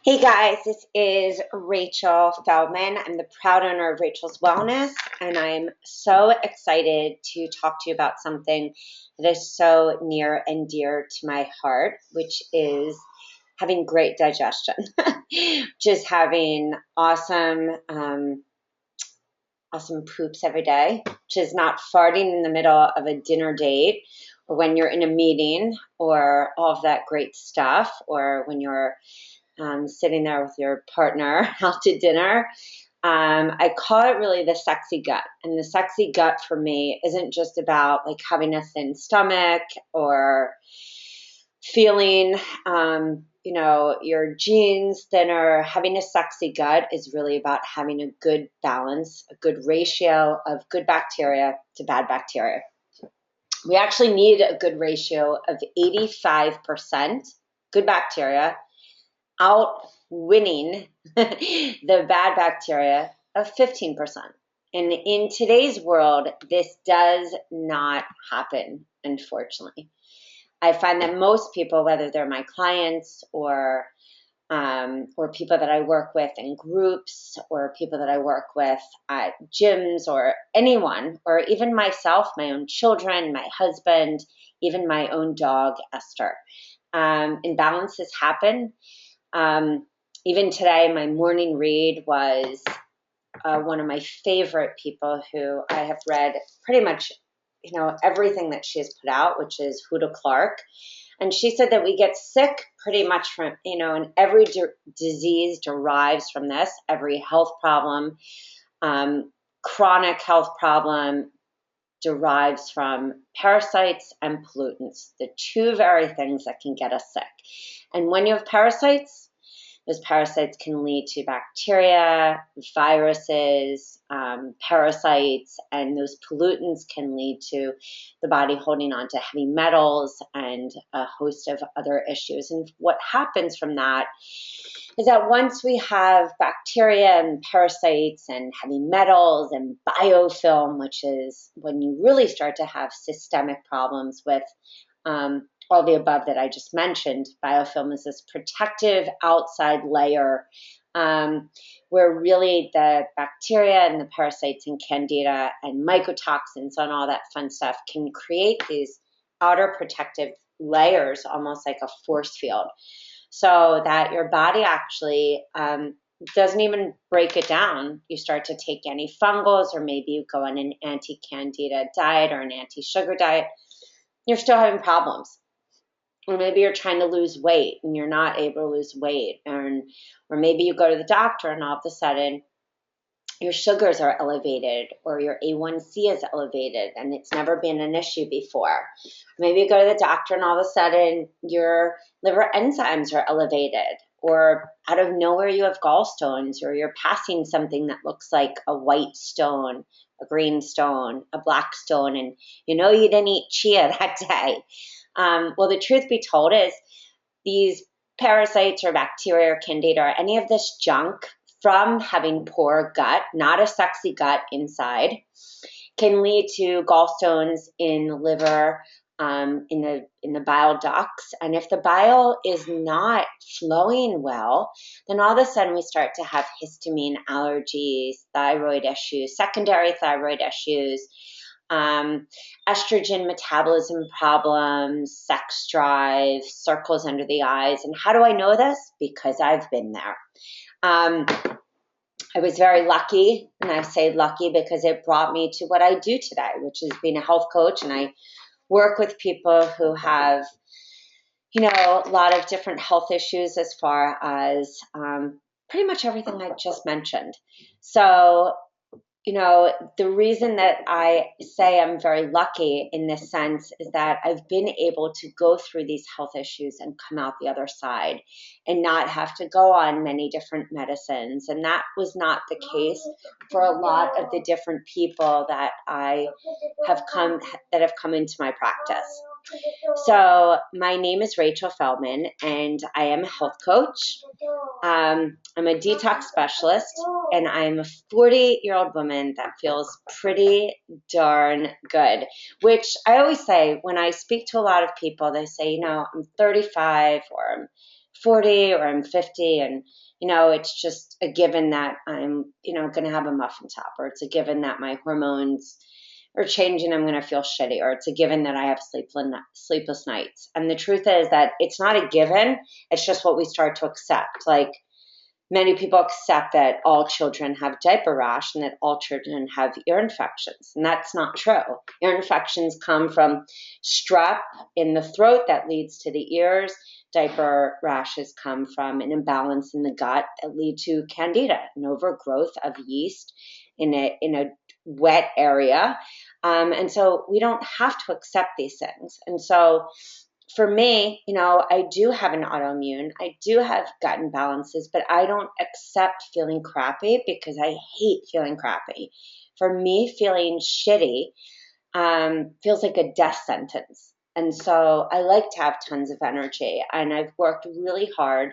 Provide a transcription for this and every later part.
Hey guys, this is Rachel Feldman. I'm the proud owner of Rachel's Wellness, and I'm so excited to talk to you about something that is so near and dear to my heart, which is having great digestion. Just having awesome poops every day, which is not farting in the middle of a dinner date or when you're in a meeting or all of that great stuff, or when you're sitting there with your partner out to dinner. I call it really the sexy gut. And the sexy gut for me isn't just about like having a thin stomach or feeling, your jeans thinner. Having a sexy gut is really about having a good balance, a good ratio of good bacteria to bad bacteria. We actually need a good ratio of 85% good bacteria outwinning the bad bacteria of 15%. And in today's world, this does not happen, unfortunately. I find that most people, whether they're my clients or people that I work with in groups, or people that I work with at gyms, or anyone, or even myself, my own children, my husband, even my own dog, Esther, imbalances happen. Even today, my morning read was one of my favorite people who I have read pretty much, everything that she has put out, which is Huda Clark. And she said that we get sick pretty much from, and every disease derives from this, every health problem, chronic health problem derives from parasites and pollutants, the two very things that can get us sick. And when you have parasites, those parasites can lead to bacteria, viruses, parasites, and those pollutants can lead to the body holding on to heavy metals and a host of other issues. And what happens from that is that once we have bacteria and parasites and heavy metals and biofilm, which is when you really start to have systemic problems with all the above that I just mentioned. Biofilm is this protective outside layer where really the bacteria and the parasites and Candida and mycotoxins and all that fun stuff can create these outer protective layers, almost like a force field, so that your body actually doesn't even break it down. You start to take antifungals, or maybe you go on an anti-Candida diet or an anti-sugar diet. You're still having problems. Or maybe you're trying to lose weight and you're not able to lose weight. Or maybe you go to the doctor and all of a sudden your sugars are elevated, or your A1C is elevated and it's never been an issue before. Maybe you go to the doctor and all of a sudden your liver enzymes are elevated, or out of nowhere you have gallstones, or you're passing something that looks like a white stone, a green stone, a black stone, and you didn't eat chia that day. Well, the truth be told is these parasites or bacteria or Candida or any of this junk from having poor gut, not a sexy gut inside, can lead to gallstones in the liver, in the bile ducts. And if the bile is not flowing well, then all of a sudden we start to have histamine allergies, thyroid issues, secondary thyroid issues, estrogen metabolism problems, sex drive, circles under the eyes. And how do I know this? Because I've been there. I was very lucky, and I say lucky because it brought me to what I do today, which is being a health coach. And I work with people who have, a lot of different health issues as far as pretty much everything I just mentioned. So the reason that I say I'm very lucky in this sense is that I've been able to go through these health issues and come out the other side and not have to go on many different medicines. And that was not the case for a lot of the different people that have come into my practice. So my name is Rachel Feldman, and I am a health coach. I'm a detox specialist, and I'm a 48-year-old woman that feels pretty darn good, which I always say when I speak to a lot of people, they say, I'm 35 or I'm 40 or I'm 50, and it's just a given that I'm going to have a muffin top, or it's a given that my hormones are changing, I'm going to feel shitty, or it's a given that I have sleepless nights. And the truth is that it's not a given, it's just what we start to accept. Like, many people accept that all children have diaper rash and that all children have ear infections. And that's not true. Ear infections come from strep in the throat that leads to the ears. Diaper rashes come from an imbalance in the gut that lead to Candida, an overgrowth of yeast in a wet area. And so we don't have to accept these things. And so for me, I do have an autoimmune. I do have gut imbalances, but I don't accept feeling crappy because I hate feeling crappy. For me, feeling shitty feels like a death sentence. And so I like to have tons of energy, and I've worked really hard.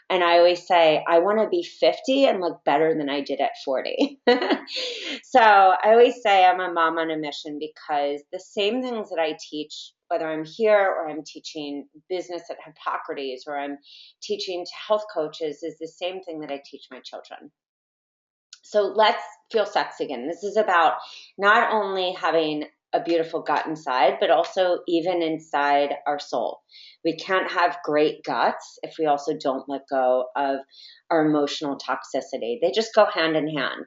And I always say, I want to be 50 and look better than I did at 40. So I always say I'm a mom on a mission, because the same things that I teach, whether I'm here or I'm teaching business at Hippocrates or I'm teaching to health coaches, is the same thing that I teach my children. So let's feel sexy again. This is about not only having a beautiful gut inside, but also even inside our soul. We can't have great guts if we also don't let go of our emotional toxicity. They just go hand in hand,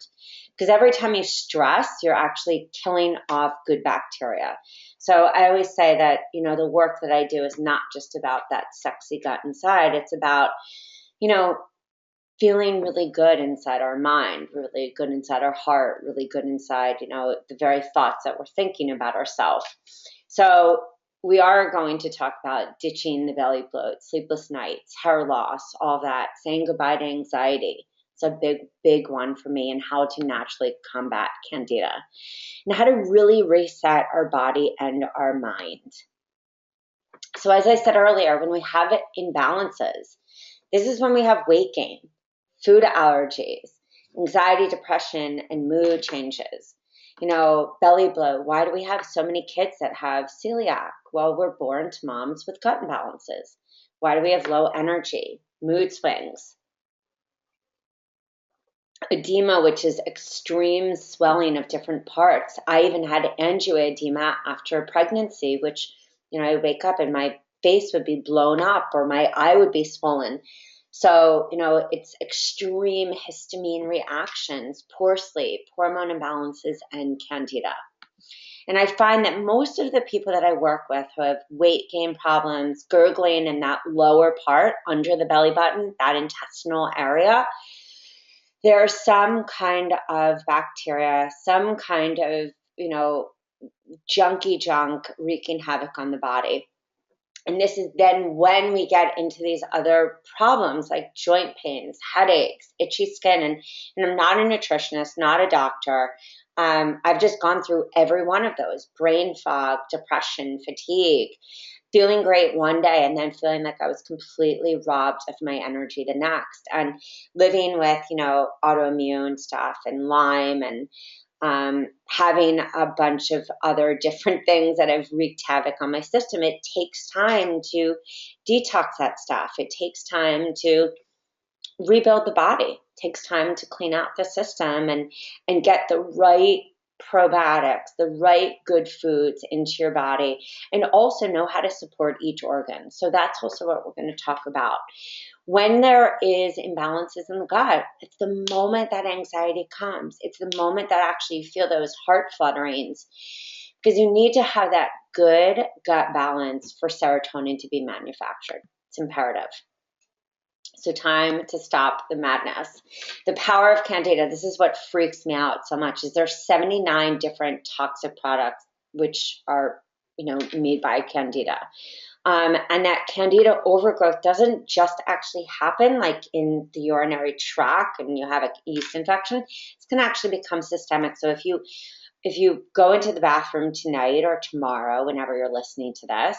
because every time you stress, you're actually killing off good bacteria. So I always say that, the work that I do is not just about that sexy gut inside. It's about, feeling really good inside our mind, really good inside our heart, really good inside, the very thoughts that we're thinking about ourselves. So we are going to talk about ditching the belly bloat, sleepless nights, hair loss, all that, saying goodbye to anxiety. It's a big, big one for me, and how to naturally combat Candida, and how to really reset our body and our mind. So as I said earlier, when we have imbalances, this is when we have weight gain, food allergies, anxiety, depression, and mood changes. Belly bloat. Why do we have so many kids that have celiac? Well, we're born to moms with gut imbalances. Why do we have low energy, mood swings? Edema, which is extreme swelling of different parts. I even had angioedema after pregnancy, which, I wake up and my face would be blown up or my eye would be swollen. So, it's extreme histamine reactions, poor sleep, hormone imbalances, and Candida. And I find that most of the people that I work with who have weight gain problems, gurgling in that lower part under the belly button, that intestinal area, there's some kind of bacteria, some kind of, junky junk wreaking havoc on the body. And this is then when we get into these other problems like joint pains, headaches, itchy skin. And I'm not a nutritionist, not a doctor. I've just gone through every one of those: brain fog, depression, fatigue, feeling great one day and then feeling like I was completely robbed of my energy the next, and living with, autoimmune stuff and Lyme, and having a bunch of other different things that have wreaked havoc on my system. It takes time to detox that stuff. It takes time to rebuild the body. It takes time to clean out the system and get the right probiotics, the right good foods into your body, and also know how to support each organ. So that's also what we're going to talk about. When there is imbalances in the gut, it's the moment that anxiety comes. It's the moment that actually you feel those heart flutterings, because you need to have that good gut balance for serotonin to be manufactured. It's imperative. So time to stop the madness. The power of Candida. This is what freaks me out so much, is there's 79 different toxic products which are, made by Candida. And that Candida overgrowth doesn't just actually happen like in the urinary tract and you have a yeast infection. It's going to actually become systemic. So if you go into the bathroom tonight or tomorrow, whenever you're listening to this,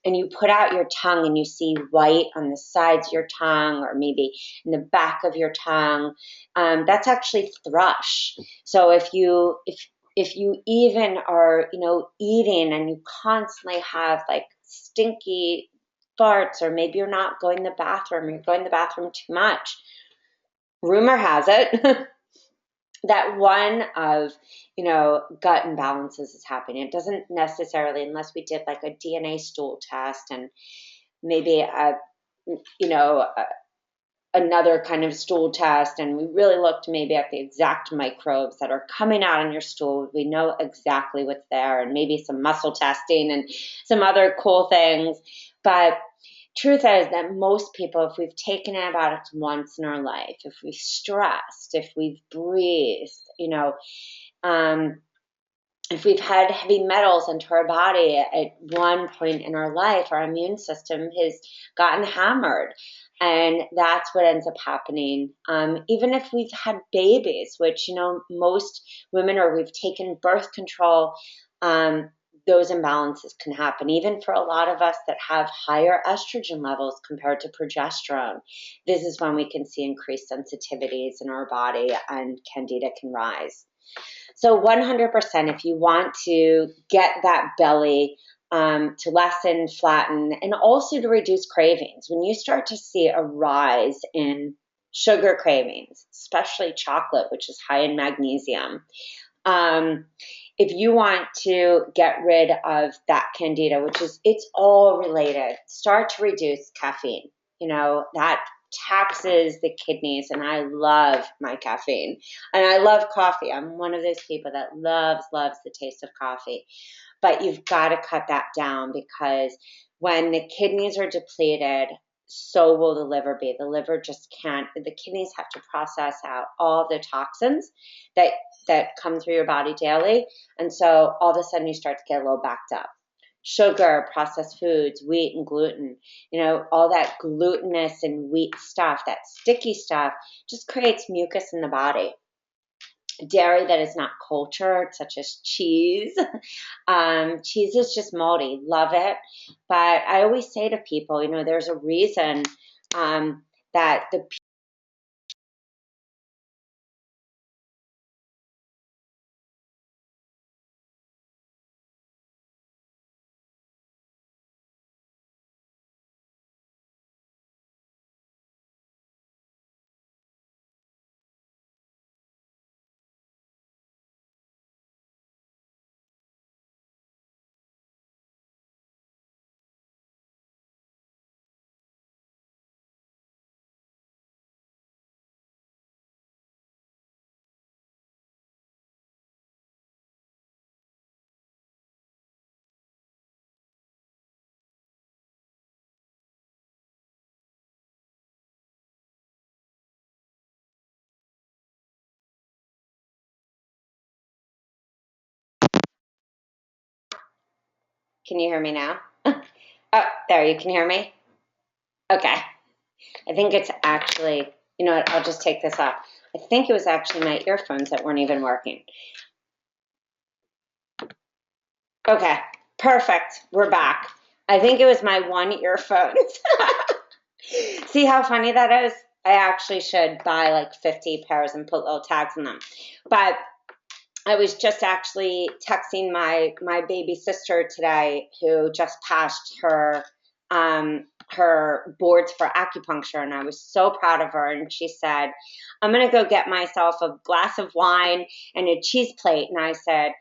and you put out your tongue and you see white on the sides of your tongue or maybe in the back of your tongue, that's actually thrush. So if you even are, eating and you constantly have like stinky farts, or maybe you're not going to the bathroom, or you're going to the bathroom too much. Rumor has it that one of, gut imbalances is happening. It doesn't necessarily, unless we did like a DNA stool test and maybe another kind of stool test, and we really looked maybe at the exact microbes that are coming out in your stool. We know exactly what's there, and maybe some muscle testing and some other cool things. But truth is that most people, if we've taken antibiotics once in our life, if we've stressed, if we've breathed, if we've had heavy metals into our body at one point in our life, our immune system has gotten hammered. And that's what ends up happening. Even if we've had babies, which, most women, or we've taken birth control, those imbalances can happen. Even for a lot of us that have higher estrogen levels compared to progesterone, this is when we can see increased sensitivities in our body, and Candida can rise. So 100%, if you want to get that belly to lessen, flatten, and also to reduce cravings, when you start to see a rise in sugar cravings, especially chocolate, which is high in magnesium, if you want to get rid of that Candida, it's all related, start to reduce caffeine. That taxes the kidneys, and I love my caffeine, and I love coffee. I'm one of those people that loves the taste of coffee, but you've got to cut that down, because when the kidneys are depleted, so will the liver be. The liver just can't, the kidneys have to process out all the toxins that come through your body daily, and so all of a sudden you start to get a little backed up. Sugar, processed foods, wheat and gluten, all that glutinous and wheat stuff, that sticky stuff, just creates mucus in the body. Dairy that is not cultured, such as cheese. Cheese is just moldy. Love it. But I always say to people, there's a reason that the Can you hear me now? Oh, there, you can hear me? Okay. I think it's actually, what, I'll just take this off. I think it was actually my earphones that weren't even working. Okay, perfect. We're back. I think it was my one earphone. See how funny that is? I actually should buy like 50 pairs and put little tags in them. But I was just actually texting my baby sister today, who just passed her boards for acupuncture, and I was so proud of her. And she said, "I'm gonna go get myself a glass of wine and a cheese plate." And I said,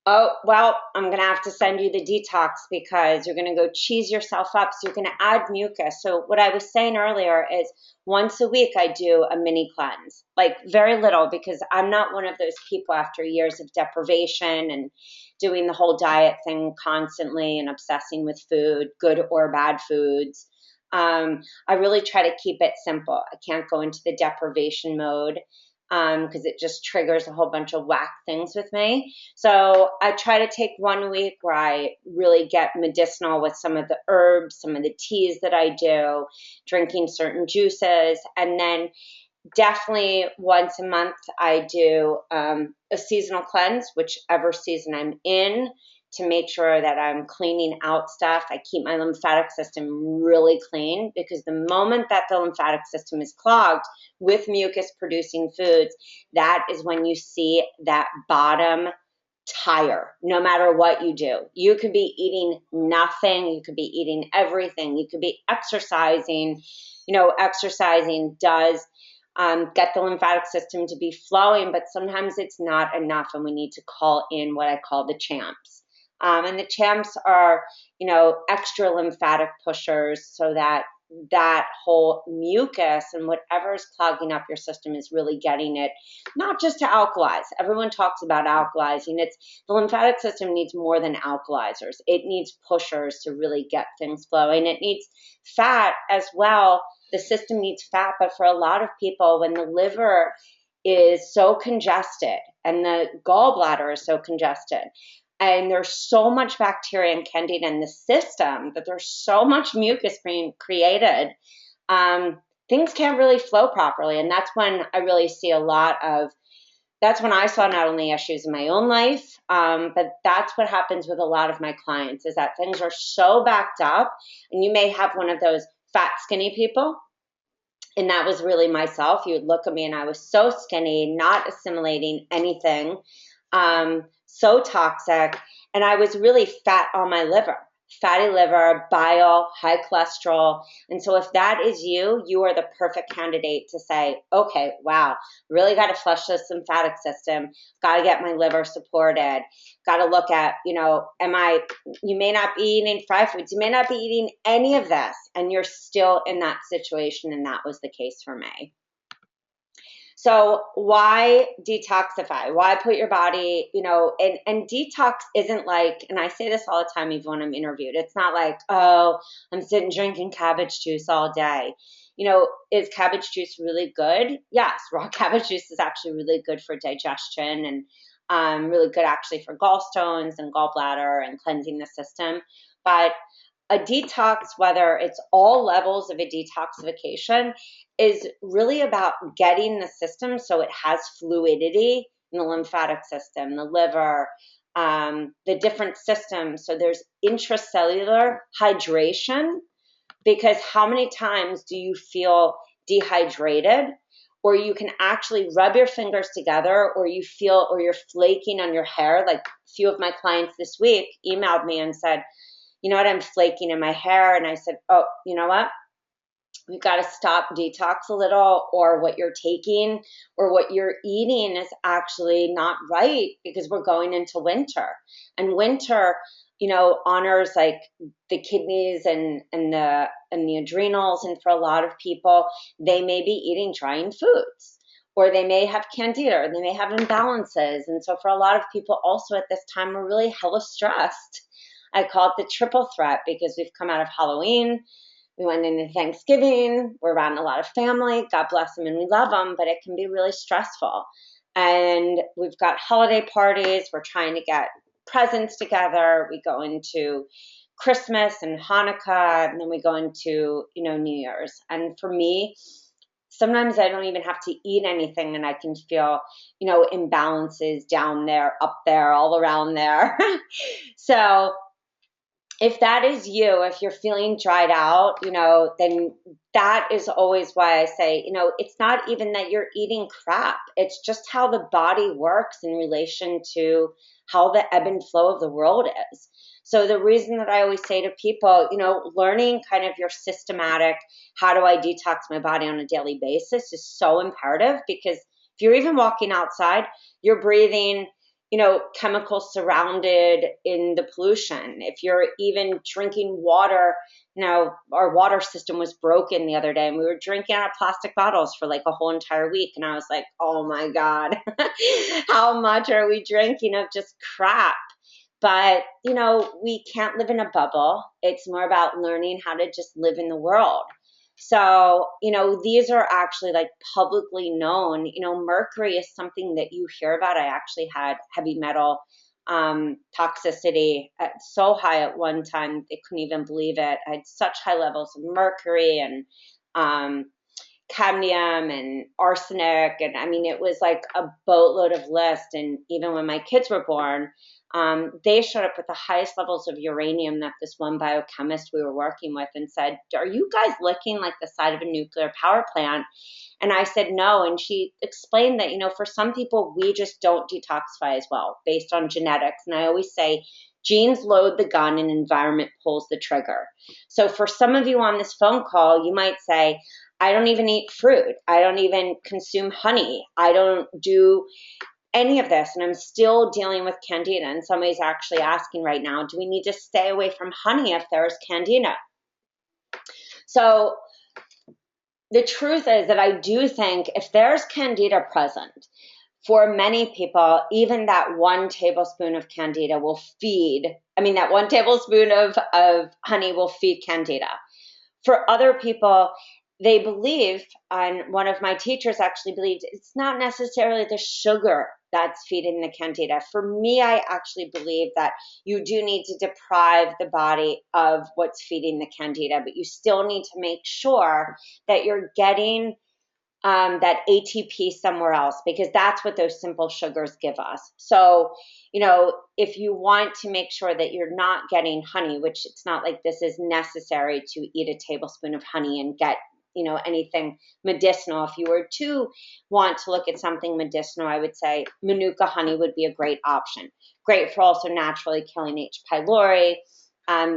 "Oh, well, I'm going to have to send you the detox, because you're going to go cheese yourself up. So you're going to add mucus." So what I was saying earlier is, once a week I do a mini cleanse, like very little, because I'm not one of those people after years of deprivation and doing the whole diet thing constantly and obsessing with food, good or bad foods. I really try to keep it simple. I can't go into the deprivation mode, because it just triggers a whole bunch of whack things with me. So I try to take 1 week where I really get medicinal with some of the herbs, some of the teas that I do, drinking certain juices, and then definitely once a month I do a seasonal cleanse, whichever season I'm in, to make sure that I'm cleaning out stuff. I keep my lymphatic system really clean, because the moment that the lymphatic system is clogged with mucus producing foods, that is when you see that bottom tire no matter what you do. You could be eating nothing, you could be eating everything, you could be exercising. Exercising does get the lymphatic system to be flowing, but sometimes it's not enough, and we need to call in what I call the champs. And the champs are, extra lymphatic pushers, so that whole mucus and whatever is clogging up your system is really getting it, not just to alkalize. Everyone talks about alkalizing. The lymphatic system needs more than alkalizers. It needs pushers to really get things flowing. It needs fat as well. The system needs fat, but for a lot of people, when the liver is so congested and the gallbladder is so congested, and there's so much bacteria and candida in the system that there's so much mucus being created, things can't really flow properly. And that's when I really see that's when I saw not only issues in my own life, but that's what happens with a lot of my clients, is that things are so backed up. And you may have one of those fat, skinny people. And that was really myself. You would look at me and I was so skinny, not assimilating anything, so toxic. And I was really fat on my liver, fatty liver, bile, high cholesterol. And so if that is you, you are the perfect candidate to say, okay, wow, really got to flush this lymphatic system, got to get my liver supported, got to look at, you may not be eating fried foods, you may not be eating any of this, and you're still in that situation. And that was the case for me. So why detoxify? Why put your body, and detox isn't like, and I say this all the time even when I'm interviewed, it's not like, oh, I'm sitting drinking cabbage juice all day. Is cabbage juice really good? Yes, raw cabbage juice is actually really good for digestion, and really good actually for gallstones and gallbladder and cleansing the system. But a detox, whether it's all levels of a detoxification, is really about getting the system so it has fluidity in the lymphatic system, the liver, the different systems. So there's intracellular hydration, because how many times do you feel dehydrated? Or you can actually rub your fingers together, or you're flaking on your hair. Like a few of my clients this week emailed me and said, you know what, I'm flaking in my hair. And I said, oh, you know what? We've got to stop, detox a little, or what you're taking or what you're eating is actually not right, because we're going into winter. And winter, honors like the kidneys and the adrenals. And for a lot of people, they may be eating drying foods, or they may have candida, or they may have imbalances. And so for a lot of people also at this time, we're really hella stressed. I call it the triple threat, because we've come out of Halloween, we went into Thanksgiving, we're around a lot of family, God bless them and we love them, but it can be really stressful. And we've got holiday parties, we're trying to get presents together, we go into Christmas and Hanukkah, and then we go into, New Year's. And for me, sometimes I don't even have to eat anything and I can feel, imbalances down there, up there, all around there. So if that is you, if you're feeling dried out, then that is always why I say, it's not even that you're eating crap. It's just how the body works in relation to how the ebb and flow of the world is. So the reason that I always say to people, learning kind of your systematic, how do I detox my body on a daily basis is so imperative, because if you're even walking outside, you're breathing chemicals surrounded in the pollution. If you're even drinking water, our water system was broken the other day and we were drinking out of plastic bottles for like a whole entire week. And I was like, oh my God, how much are we drinking of just crap? But, we can't live in a bubble. It's more about learning how to just live in the world. So, these are actually like publicly known. Mercury is something that you hear about. I actually had heavy metal toxicity so high at one time, they couldn't even believe it. I had such high levels of mercury and cadmium and arsenic. And I mean, it was like a boatload of list. And even when my kids were born, They showed up with the highest levels of uranium that this one biochemist we were working with and said, are you guys looking like the side of a nuclear power plant? And I said, no. And she explained that, for some people, we just don't detoxify as well based on genetics. And I always say, genes load the gun and environment pulls the trigger. So for some of you on this phone call, you might say, I don't even eat fruit. I don't even consume honey. I don't do any of this, and I'm still dealing with Candida. And somebody's actually asking right now, do we need to stay away from honey if there's Candida? So the truth is that I do think if there's Candida present, for many people, even that 1 tablespoon of Candida will that 1 tablespoon of honey will feed Candida. For other people, they believe, and one of my teachers actually believed, it's not necessarily the sugar that's feeding the Candida. For me, I actually believe that you do need to deprive the body of what's feeding the Candida, but you still need to make sure that you're getting that ATP somewhere else, because that's what those simple sugars give us. So, if you want to make sure that you're not getting honey, which it's not like this is necessary to eat a tablespoon of honey and get, anything medicinal. If you were to want to look at something medicinal, I would say Manuka honey would be a great option. Great for also naturally killing H. pylori.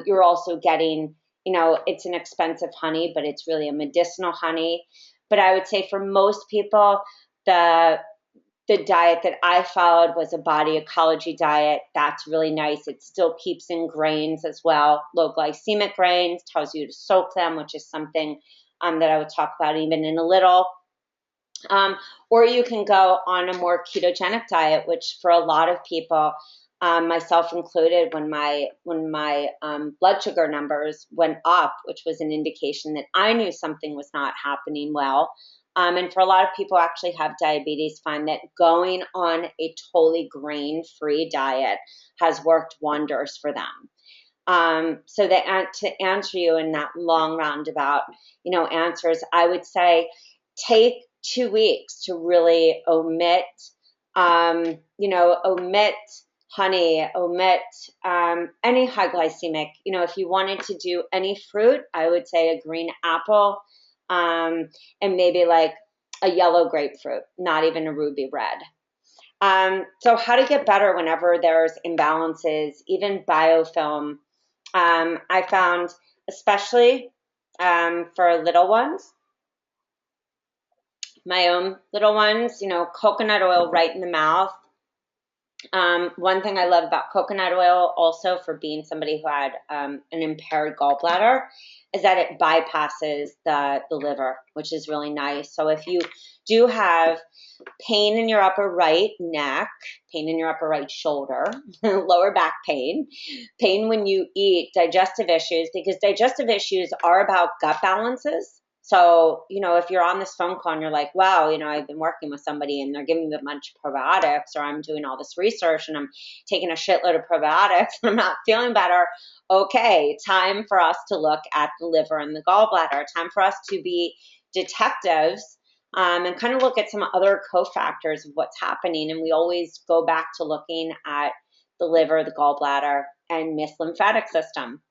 You're also getting, it's an expensive honey, but it's really a medicinal honey. But I would say for most people, the diet that I followed was a body ecology diet. That's really nice. It still keeps in grains as well. Low glycemic grains, tells you to soak them, which is something that I would talk about even in a little. Or you can go on a more ketogenic diet, which for a lot of people, myself included, when my blood sugar numbers went up, which was an indication that I knew something was not happening well. And for a lot of people who actually have diabetes, find that going on a totally grain-free diet has worked wonders for them. So that to answer you in that long roundabout, answers, I would say take 2 weeks to really omit honey, omit any high glycemic. If you wanted to do any fruit, I would say a green apple, and maybe like a yellow grapefruit, not even a ruby red. So how to get better whenever there's imbalances, even biofilm. I found, especially for little ones, my own little ones, coconut oil right in the mouth. One thing I love about coconut oil also, for being somebody who had an impaired gallbladder, is that it bypasses the liver, which is really nice. So if you do have pain in your upper right neck, pain in your upper right shoulder, lower back pain when you eat, digestive issues, because digestive issues are about gut balances. So, if you're on this phone call and you're like, wow, I've been working with somebody and they're giving me a bunch of probiotics, or I'm doing all this research and I'm taking a shitload of probiotics and I'm not feeling better. Okay, time for us to look at the liver and the gallbladder. Time for us to be detectives and kind of look at some other cofactors of what's happening. And we always go back to looking at the liver, the gallbladder, and mixed lymphatic system.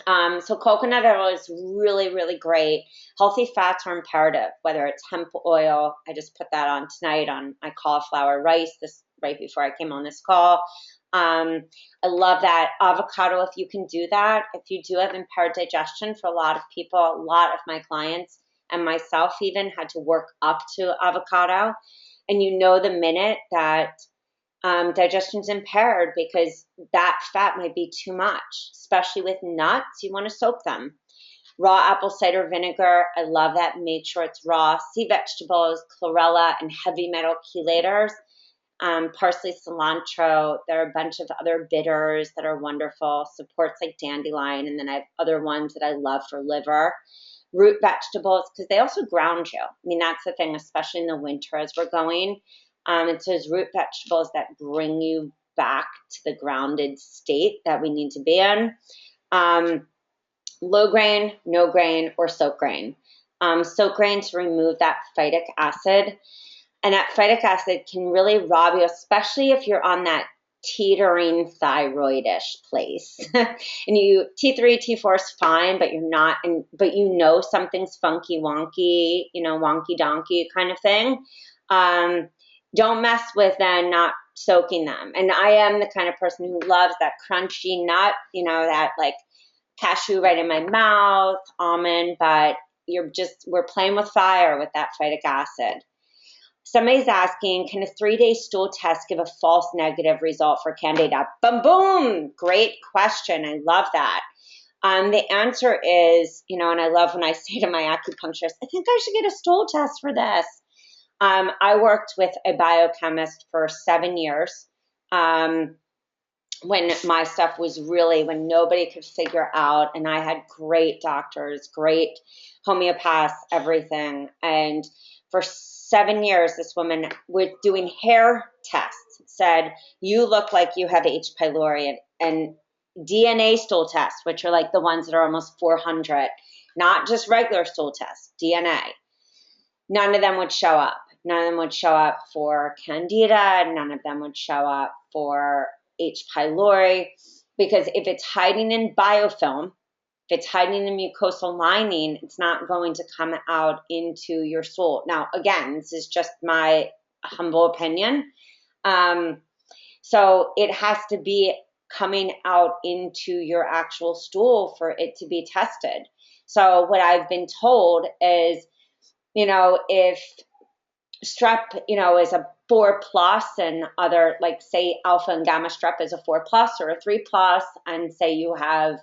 So coconut oil is really, really great. Healthy fats are imperative, whether it's hemp oil. I just put that on tonight on my cauliflower rice this right before I came on this call. I love that. Avocado, if you can do that. If you do have impaired digestion, for a lot of people, a lot of my clients and myself even had to work up to avocado. And the minute that digestion's impaired, because that fat might be too much, especially with nuts, you want to soak them. Raw apple cider vinegar, I love that. Make sure it's raw. Sea vegetables, chlorella, and heavy metal chelators. Parsley, cilantro. There are a bunch of other bitters that are wonderful. Supports like dandelion, and then I have other ones that I love for liver. Root vegetables, because they also ground you. That's the thing, especially in the winter as we're going. It's those root vegetables that bring you back to the grounded state that we need to be in. Low grain, no grain, or soak grain. Soak grain to remove that phytic acid. And that phytic acid can really rob you, especially if you're on that teetering thyroidish place. And T3, T4 is fine, but you're not, but something's funky wonky, wonky donkey kind of thing. Don't mess with them not soaking them. And I am the kind of person who loves that crunchy nut, that like cashew right in my mouth, almond, but we're playing with fire with that phytic acid. Somebody's asking, can a 3-day stool test give a false negative result for Candida? Boom, boom. Great question. I love that. The answer is, and I love when I say to my acupuncturist, I think I should get a stool test for this. I worked with a biochemist for 7 years. When my stuff was when nobody could figure out, and I had great doctors, great homeopaths, everything. And for 7 years, this woman was doing hair tests, said, you look like you have H. pylori, and DNA stool tests, which are like the ones that are almost 400, not just regular stool tests, DNA. None of them would show up. None of them would show up for Candida. None of them would show up for H. pylori, because if it's hiding in biofilm, if it's hiding in the mucosal lining, it's not going to come out into your stool. Now, again, this is just my humble opinion. So it has to be coming out into your actual stool for it to be tested. So what I've been told is, if strep, is a 4+ and other, like say alpha and gamma strep is a 4+ or a 3+, and say you have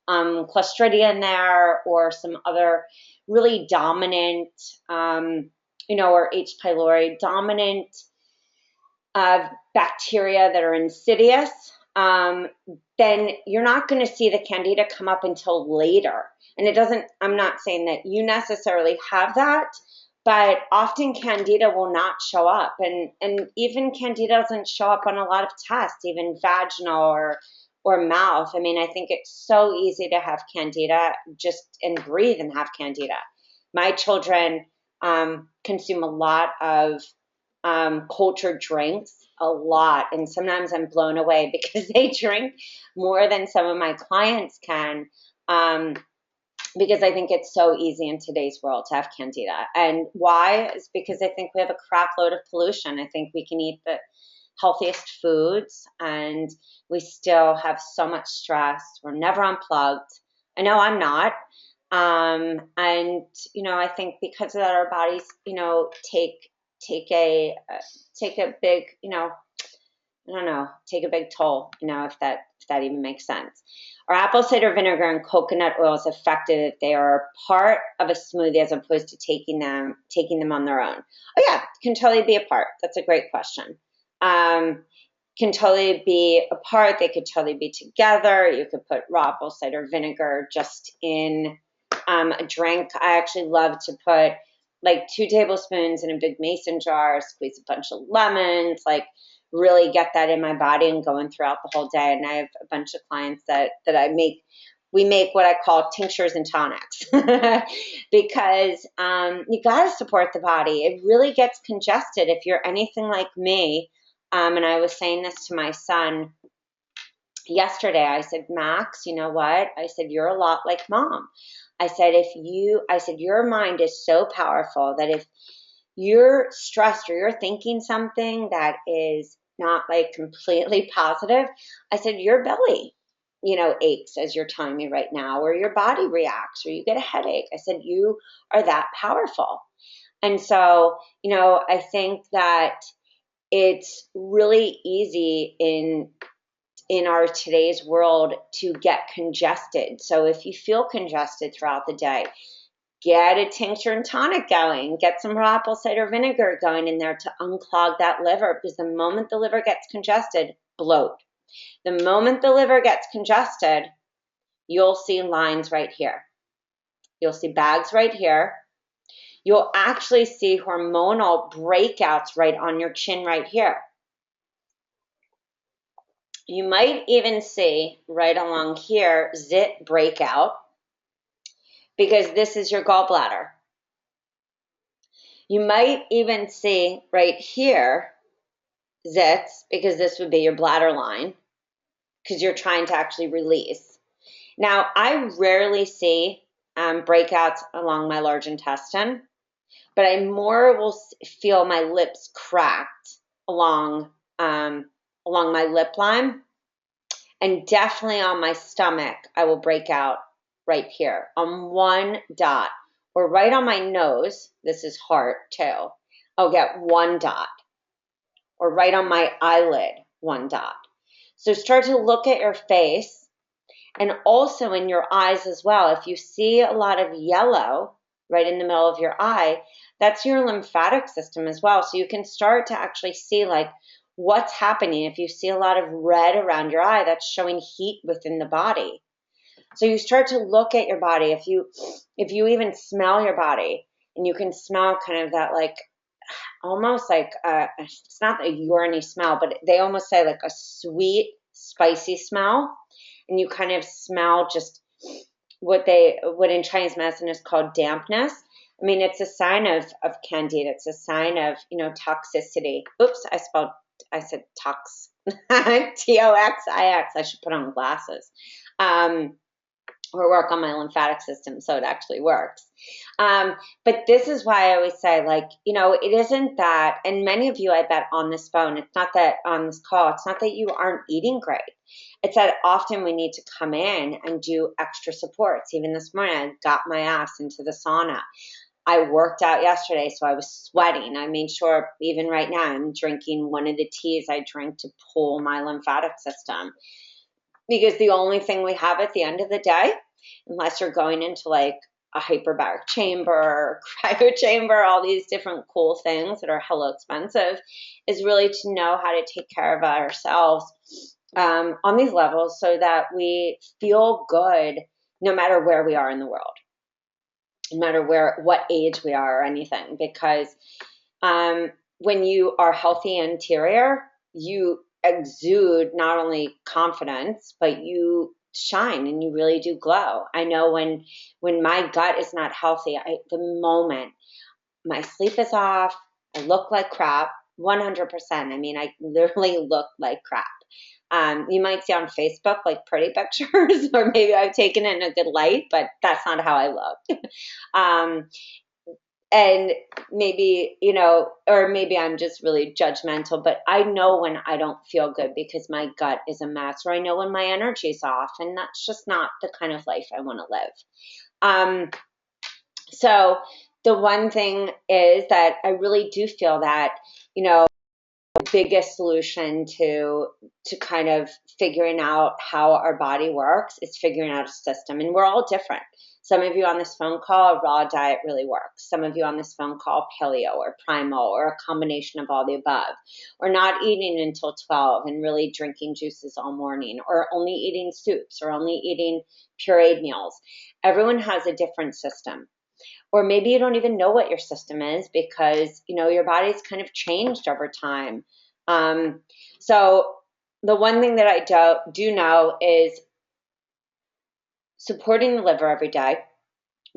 Clostridia in there or some other really dominant, or H. pylori dominant bacteria that are insidious, then you're not going to see the Candida come up until later. And I'm not saying that you necessarily have that, but often Candida will not show up. And even Candida doesn't show up on a lot of tests, even vaginal or mouth. I mean, I think it's so easy to have Candida and breathe and have Candida. My children consume a lot of cultured drinks, a lot. And sometimes I'm blown away because they drink more than some of my clients can. Because I think it's so easy in today's world to have Candida. And why? Is because I think we have a crap load of pollution. I think we can eat the healthiest foods and we still have so much stress. We're never unplugged. I know I'm not. And, I think because of that, our bodies, take a big, take a big toll, if that even makes sense. Are apple cider vinegar and coconut oils effective if they are part of a smoothie as opposed to taking them on their own? Oh yeah, can totally be a part. That's a great question. Can totally be a part. They could totally be together. You could put raw apple cider vinegar just in a drink. I actually love to put like 2 tablespoons in a big mason jar, squeeze a bunch of lemons, like really get that in my body and going throughout the whole day. And I have a bunch of clients that we make what I call tinctures and tonics because you got to support the body. It really gets congested if you're anything like me. And I was saying this to my son yesterday. I said, Max, you know what? I said, you're a lot like mom. I said, your mind is so powerful that if you're stressed or you're thinking something that is not like completely positive, I said, your belly, aches as you're telling me right now, or your body reacts, or you get a headache. I said, you are that powerful. And so, I think that it's really easy in our today's world to get congested. So if you feel congested throughout the day, get a tincture and tonic going, get some raw apple cider vinegar going in there to unclog that liver, because the moment the liver gets congested, bloat. The moment the liver gets congested, you'll see lines right here. You'll see bags right here. You'll actually see hormonal breakouts right on your chin right here. You might even see right along here, zit breakout, because this is your gallbladder. You might even see right here zits, because this would be your bladder line, because you're trying to actually release. Now, I rarely see breakouts along my large intestine, but I more will feel my lips cracked along my lip line, and definitely on my stomach. I will break out right here on one dot, or right on my nose. This is heart too. I'll get one dot, or right on my eyelid, one dot. So start to look at your face, and also in your eyes as well. If you see a lot of yellow right in the middle of your eye, that's your lymphatic system as well. So you can start to actually see like what's happening. If you see a lot of red around your eye, that's showing heat within the body. So you start to look at your body. If you even smell your body, and you can smell kind of that, like almost like it's not a urine smell, but they almost say like a sweet, spicy smell. And you kind of smell just what in Chinese medicine is called dampness. I mean, it's a sign of Candida. It's a sign of, toxicity. Oops, I said tox. Toxix. I should put on glasses. Or work on my lymphatic system so it actually works. But this is why I always say, like, it isn't that, and many of you, I bet, on this phone, it's not that on this call, it's not that you aren't eating great. It's that often we need to come in and do extra supports. Even this morning, I got my ass into the sauna. I worked out yesterday, so I was sweating. I made sure, even right now, I'm drinking one of the teas I drink to pull my lymphatic system. Because the only thing we have at the end of the day, unless you're going into like a hyperbaric chamber or cryo chamber, all these different cool things that are hella expensive, is really to know how to take care of ourselves on these levels so that we feel good no matter where we are in the world, no matter what age we are or anything. Because when you are healthy interior, you exude not only confidence, but you shine and you really do glow. I know when my gut is not healthy, the moment my sleep is off, I look like crap, 100%. I mean, I literally look like crap. You might see on Facebook like pretty pictures, or maybe I've taken it in a good light, but that's not how I look. And maybe, or maybe I'm just really judgmental, but I know when I don't feel good because my gut is a mess, or I know when my energy's off, and that's just not the kind of life I want to live. So the one thing is that I really do feel that, the biggest solution to kind of figuring out how our body works is figuring out a system. And we're all different. Some of you on this phone call, a raw diet really works. Some of you on this phone call, paleo or primal, or a combination of all the above, or not eating until 12 and really drinking juices all morning, or only eating soups, or only eating pureed meals. Everyone has a different system. Or maybe you don't even know what your system is because, your body's kind of changed over time. So the one thing that I do know is supporting the liver every day,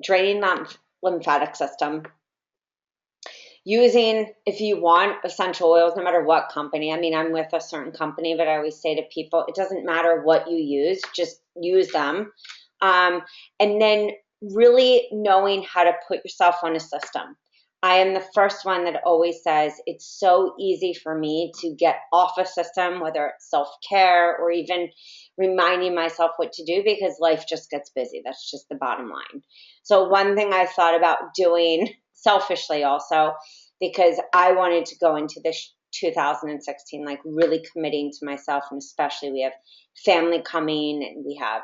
draining that lymphatic system, using, if you want, essential oils, no matter what company. I mean, I'm with a certain company, but I always say to people, it doesn't matter what you use, just use them. And then really knowing how to put yourself on a system. I am the first one that always says it's so easy for me to get off a system, whether it's self-care or even reminding myself what to do, because life just gets busy. That's just the bottom line. So one thing I thought about doing selfishly also, because I wanted to go into this 2016 like really committing to myself, and especially we have family coming and we have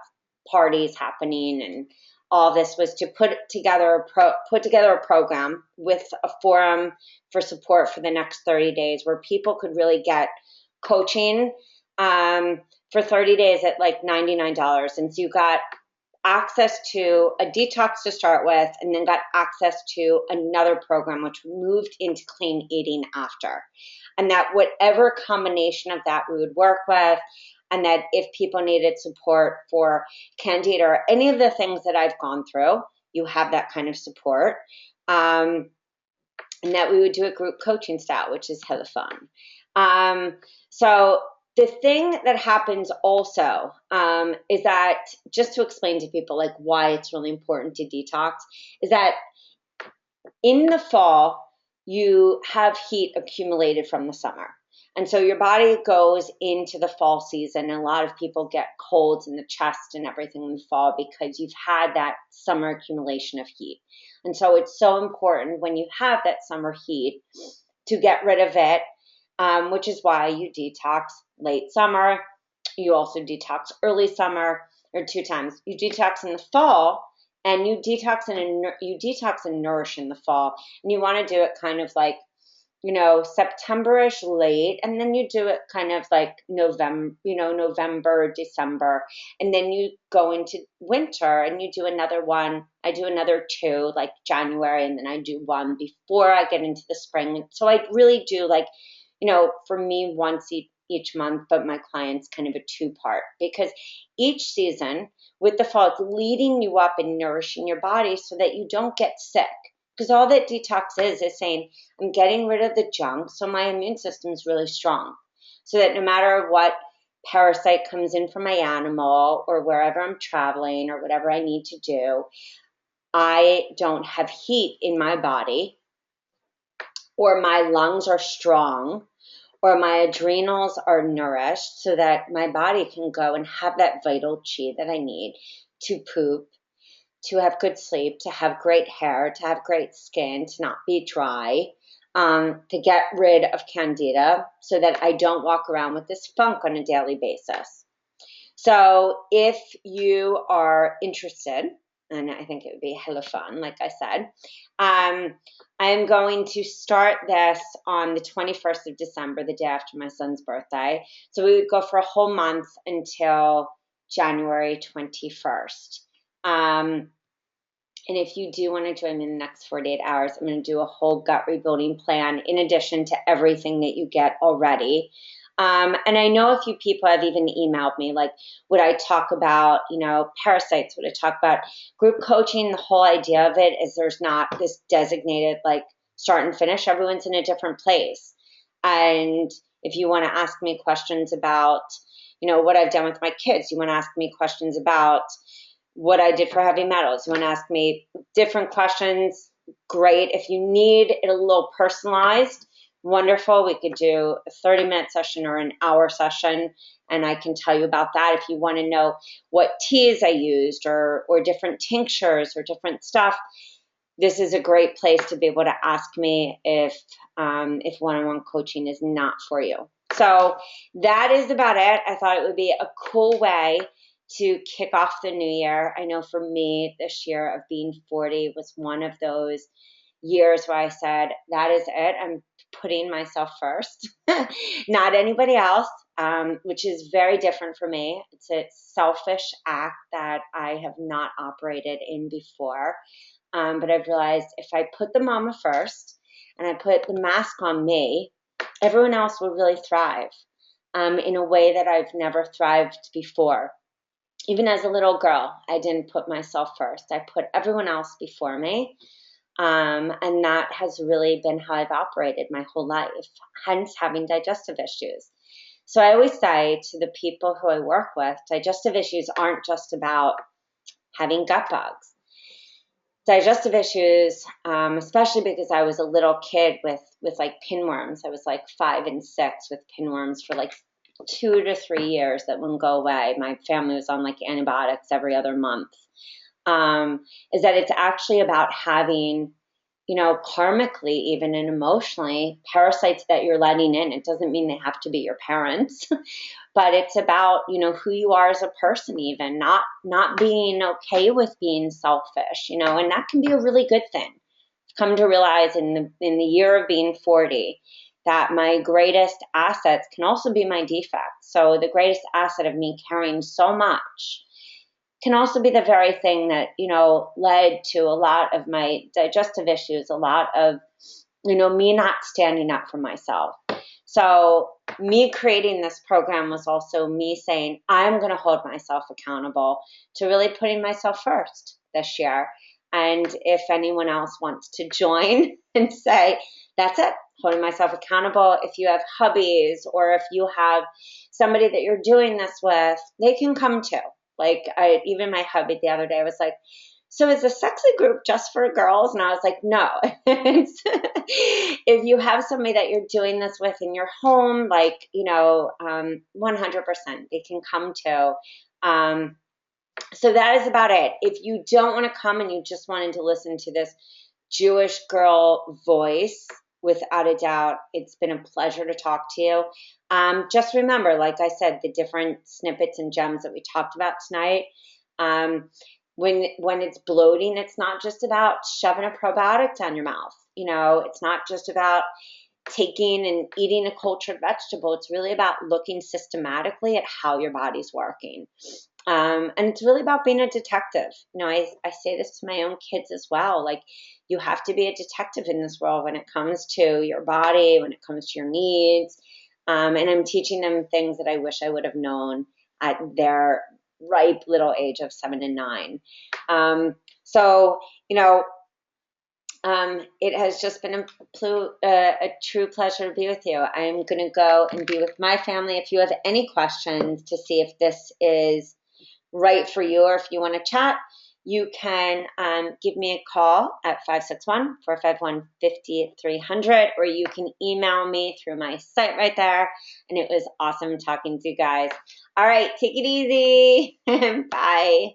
parties happening, and all this was to put together a program with a forum for support for the next 30 days where people could really get coaching for 30 days at like $99. And so you got access to a detox to start with, and then got access to another program which moved into clean eating after. And that whatever combination of that we would work with, and that if people needed support for Candida or any of the things that I've gone through, you have that kind of support. And that we would do a group coaching style, which is hella fun. So the thing that happens also is that, just to explain to people like why it's really important to detox, is that in the fall, you have heat accumulated from the summer. And so your body goes into the fall season, and a lot of people get colds in the chest and everything in the fall because you've had that summer accumulation of heat. And so it's so important when you have that summer heat to get rid of it, which is why you detox late summer. You also detox early summer, or 2 times. You detox in the fall, and you detox and nourish in the fall. And you want to do it kind of like, September-ish late, and then you do it kind of like November, December, and then you go into winter and you do another one. I do another 2, like January, and then I do 1 before I get into the spring. So I really do like, for me, once each month, but my clients kind of a 2-part, because each season with the fall, it's leading you up and nourishing your body so that you don't get sick. Because all that detox is saying, I'm getting rid of the junk so my immune system is really strong. So that no matter what parasite comes in from my animal or wherever I'm traveling or whatever I need to do, I don't have heat in my body, or my lungs are strong, or my adrenals are nourished so that my body can go and have that vital chi that I need to poop, to have good sleep, to have great hair, to have great skin, to not be dry, to get rid of Candida so that I don't walk around with this funk on a daily basis. So if you are interested, and I think it would be hella fun, like I said, I'm going to start this on the 21st of December, the day after my son's birthday. So we would go for a whole month until January 21st. And if you do want to join me in the next 48 hours, I'm going to do a whole gut rebuilding plan in addition to everything that you get already. And I know a few people have even emailed me, like, would I talk about, parasites? Would I talk about group coaching? The whole idea of it is there's not this designated, like, start and finish. Everyone's in a different place. And if you want to ask me questions about, what I've done with my kids, you want to ask me questions about what I did for heavy metals, you want to ask me different questions, great. If you need it a little personalized, wonderful. We could do a 30-minute session or an hour session, and I can tell you about that. If you want to know what teas I used or different tinctures or different stuff, this is a great place to be able to ask me if one-on-one coaching is not for you. So that is about it. I thought it would be a cool way to kick off the new year. I know for me, this year of being 40 was one of those years where I said, that is it. I'm putting myself first, not anybody else, which is very different for me. It's a selfish act that I have not operated in before. But I've realized if I put the mama first and I put the mask on me, everyone else will really thrive in a way that I've never thrived before. Even as a little girl, I didn't put myself first. I put everyone else before me. And that has really been how I've operated my whole life, hence having digestive issues. So I always say to the people who I work with, digestive issues aren't just about having gut bugs. Digestive issues, especially because I was a little kid with like pinworms. I was like 5 and 6 with pinworms for like 2 to 3 years that wouldn't go away. My family was on like antibiotics every other month. Is that it's actually about having, karmically, even and emotionally, parasites that you're letting in. It doesn't mean they have to be your parents, but it's about, who you are as a person, even not being okay with being selfish, and that can be a really good thing. I've come to realize in the year of being 40, that my greatest assets can also be my defects. So the greatest asset of me carrying so much can also be the very thing that, led to a lot of my digestive issues, a lot of, me not standing up for myself. So me creating this program was also me saying, I'm going to hold myself accountable to really putting myself first this year. And if anyone else wants to join and say, that's it, holding myself accountable. If you have hubbies or if you have somebody that you're doing this with, they can come too. Like even my hubby the other day was like, so is the sexy group just for girls? And I was like, no. If you have somebody that you're doing this with in your home, like, 100%, they can come too. So that is about it. If you don't want to come and you just wanted to listen to this Jewish girl voice, without a doubt, it's been a pleasure to talk to you. Just remember, like I said, the different snippets and gems that we talked about tonight. When it's bloating, it's not just about shoving a probiotic down your mouth. It's not just about taking and eating a cultured vegetable. It's really about looking systematically at how your body's working. And it's really about being a detective. I say this to my own kids as well. Like, you have to be a detective in this world when it comes to your body, when it comes to your needs. And I'm teaching them things that I wish I would have known at their ripe little age of 7 and 9. It has just been a true pleasure to be with you. I'm going to go and be with my family. If you have any questions to see if this is right for you, or if you want to chat, you can give me a call at 561-451-5300, or you can email me through my site right there. And it was awesome talking to you guys. All right, take it easy. Bye.